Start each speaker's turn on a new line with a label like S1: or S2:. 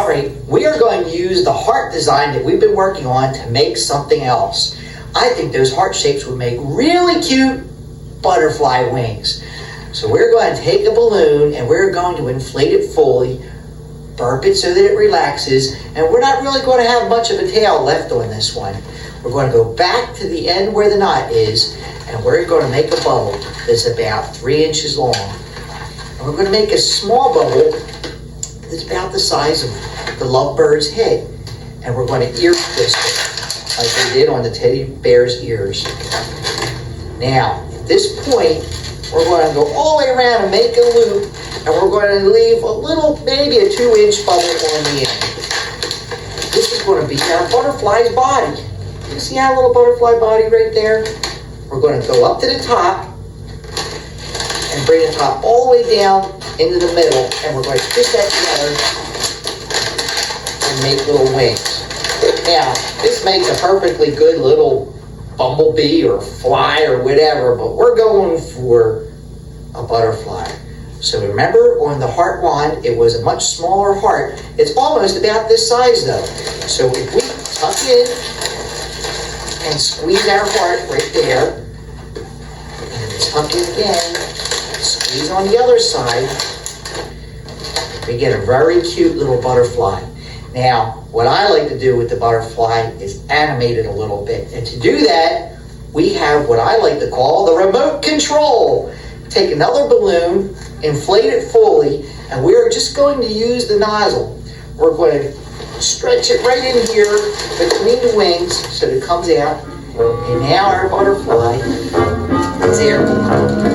S1: All right, we are going to use the heart design that we've been working on to make something else. I think those heart shapes would make really cute butterfly wings. So we're going to take a balloon and we're going to inflate it fully, burp it so that it relaxes, and we're not really going to have much of a tail left on this one. We're going to go back to the end where the knot is, and we're going to make a bubble that's about 3 inches long. And we're going to make a small bubble that's about the size of the lovebird's head. And we're going to ear twist it like we did on the teddy bear's ears. Now, at this point, we're going to go all the way around and make a loop, and we're going to leave a little, maybe a 2-inch bubble on the end. This is going to be our butterfly's body. You see our little butterfly body right there? We're going to go up to the top and bring the top all the way down into the middle, and we're going to twist that together and make little wings. Now, this makes a perfectly good little bumblebee or fly or whatever, but we're going for a butterfly. So remember, on the heart wand, it was a much smaller heart. It's almost about this size though. So if we tuck in and squeeze our heart right there, and tuck in again, squeeze on the other side, we get a very cute little butterfly. Now, what I like to do with the butterfly is animate it a little bit. And to do that, we have what I like to call the remote control. Take another balloon, inflate it fully, and we're just going to use the nozzle. We're going to stretch it right in here between the wings so that it comes out. And now our butterfly is airborne.